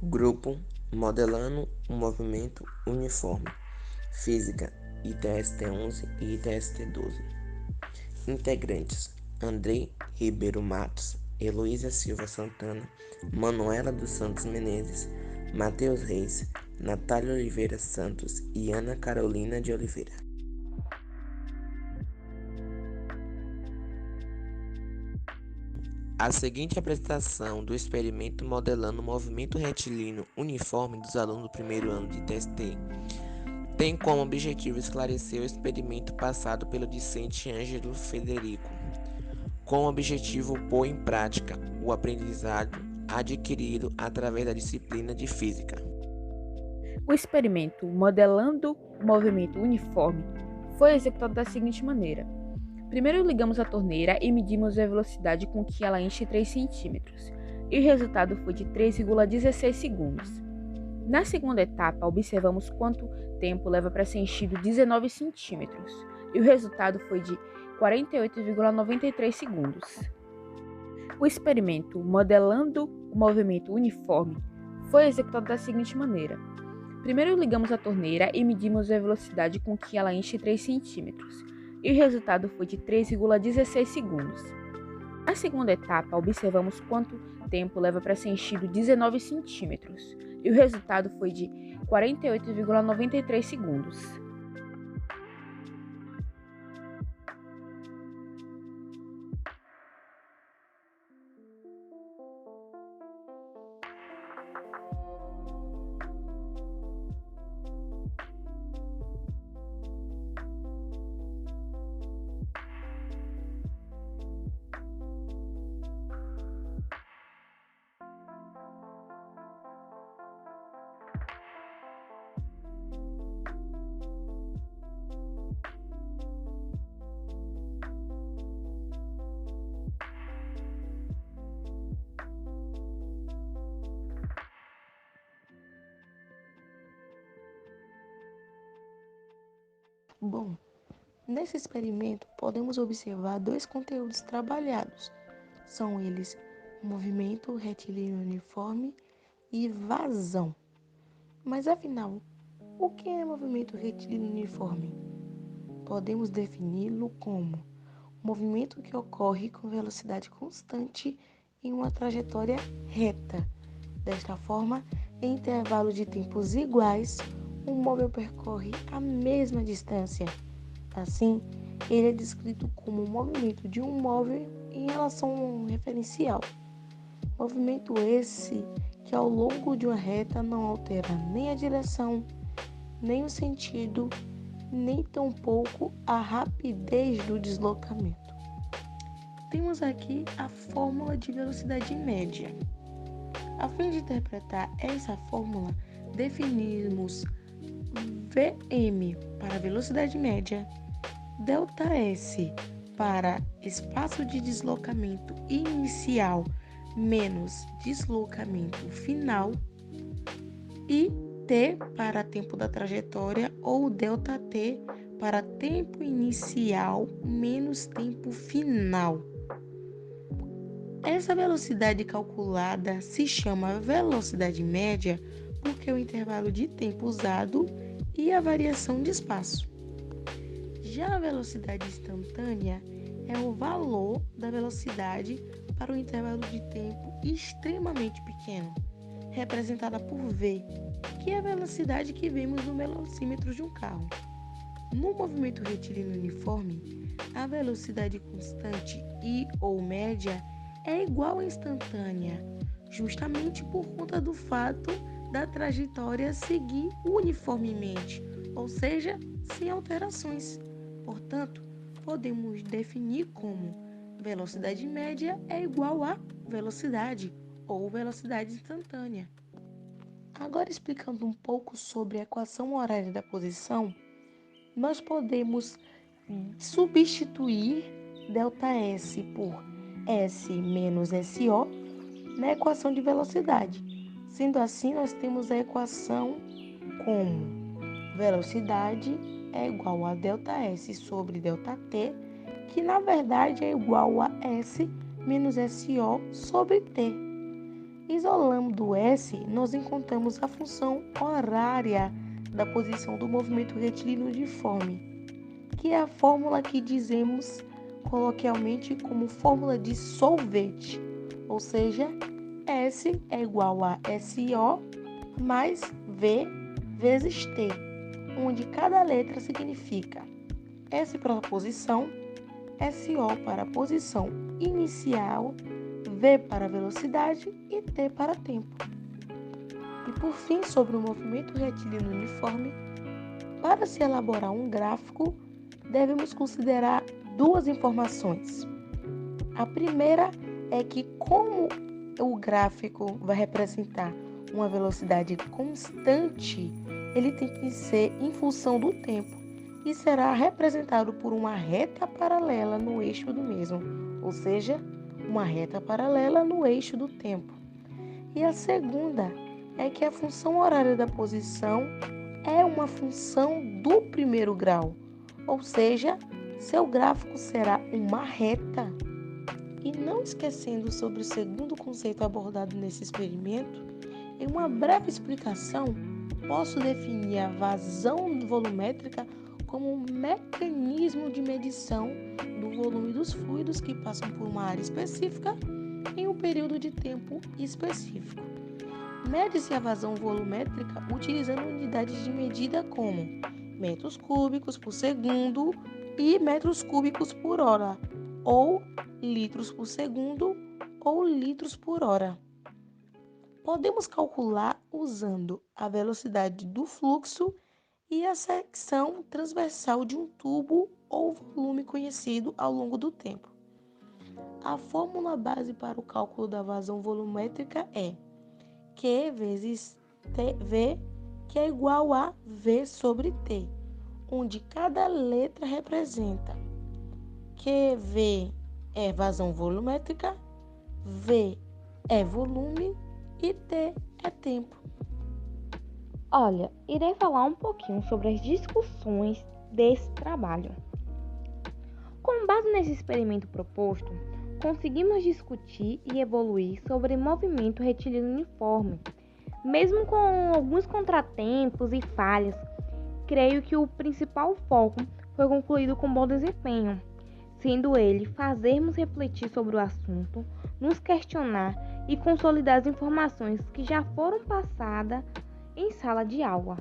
Grupo Modelando um Movimento Uniforme. Física, ITST-11 e ITST-12. Integrantes: Andrei Ribeiro Matos, Heloísa Silva Santana, Manuela dos Santos Menezes, Matheus Reis, Natália Oliveira Santos e Ana Carolina de Oliveira. A seguinte apresentação do experimento modelando o movimento retilíneo uniforme dos alunos do primeiro ano de TST tem como objetivo esclarecer o experimento passado pelo discente Ângelo Federico, com o objetivo pôr em prática o aprendizado adquirido através da disciplina de física. O experimento modelando o movimento uniforme foi executado da seguinte maneira. Primeiro ligamos a torneira e medimos a velocidade com que ela enche 3 cm, e o resultado foi de 3,16 segundos. Na segunda etapa, observamos quanto tempo leva para ser enchido 19 cm, e o resultado foi de 48,93 segundos. O experimento modelando o movimento uniforme foi executado da seguinte maneira. Primeiro ligamos a torneira e medimos a velocidade com que ela enche 3 cm, e o resultado foi de 3,16 segundos. Na segunda etapa, observamos quanto tempo leva para ser enchido 19 cm, e o resultado foi de 48,93 segundos. Bom, nesse experimento podemos observar dois conteúdos trabalhados. São eles movimento retilíneo uniforme e vazão. Mas afinal, o que é movimento retilíneo uniforme? Podemos defini-lo como movimento que ocorre com velocidade constante em uma trajetória reta. Desta forma, em intervalo de tempos iguais, um móvel percorre a mesma distância. Assim, ele é descrito como o movimento de um móvel em relação a um referencial. Movimento esse que ao longo de uma reta não altera nem a direção, nem o sentido, nem tampouco a rapidez do deslocamento. Temos aqui a fórmula de velocidade média. A fim de interpretar essa fórmula, definimos Vm para velocidade média, ΔS para espaço de deslocamento inicial menos deslocamento final e T para tempo da trajetória ou ΔT para tempo inicial menos tempo final. Essa velocidade calculada se chama velocidade média porque é o intervalo de tempo usado e a variação de espaço. Já a velocidade instantânea é o valor da velocidade para um intervalo de tempo extremamente pequeno, representada por V, que é a velocidade que vemos no velocímetro de um carro. No movimento retilíneo uniforme, a velocidade constante e ou média é igual à instantânea, justamente por conta do fato da trajetória seguir uniformemente, ou seja, sem alterações. Portanto, podemos definir como velocidade média é igual a velocidade ou velocidade instantânea. Agora, explicando um pouco sobre a equação horária da posição, nós podemos substituir ΔS por S menos SO na equação de velocidade. Sendo assim, nós temos a equação como velocidade é igual a ΔS sobre ΔT, que na verdade é igual a S menos SO sobre T. Isolando S, nós encontramos a função horária da posição do movimento retilíneo uniforme, que é a fórmula que dizemos coloquialmente como fórmula de solvete, ou seja, S é igual a SO mais V vezes T, onde cada letra significa S para a posição, SO para a posição inicial, V para a velocidade e T para tempo. E por fim, sobre o movimento retilíneo uniforme, para se elaborar um gráfico, devemos considerar duas informações. A primeira é que, como o gráfico vai representar uma velocidade constante, ele tem que ser em função do tempo e será representado por uma reta paralela no eixo do mesmo, ou seja, uma reta paralela no eixo do tempo. E a segunda é que a função horária da posição é uma função do primeiro grau, ou seja, seu gráfico será uma reta. E não esquecendo sobre o segundo conceito abordado nesse experimento, em uma breve explicação, posso definir a vazão volumétrica como um mecanismo de medição do volume dos fluidos que passam por uma área específica em um período de tempo específico. Mede-se a vazão volumétrica utilizando unidades de medida como metros cúbicos por segundo e metros cúbicos por hora, ou litros por segundo ou litros por hora. Podemos calcular usando a velocidade do fluxo e a secção transversal de um tubo ou volume conhecido ao longo do tempo. A fórmula base para o cálculo da vazão volumétrica é Q vezes V, que é igual a V sobre T, onde cada letra representa QV é vazão volumétrica, V é volume e T é tempo. Olha, irei falar um pouquinho sobre as discussões desse trabalho. Com base nesse experimento proposto, conseguimos discutir e evoluir sobre movimento retilíneo uniforme. Mesmo com alguns contratempos e falhas, creio que o principal foco foi concluído com bom desempenho, sendo ele fazermos refletir sobre o assunto, nos questionar e consolidar as informações que já foram passadas em sala de aula.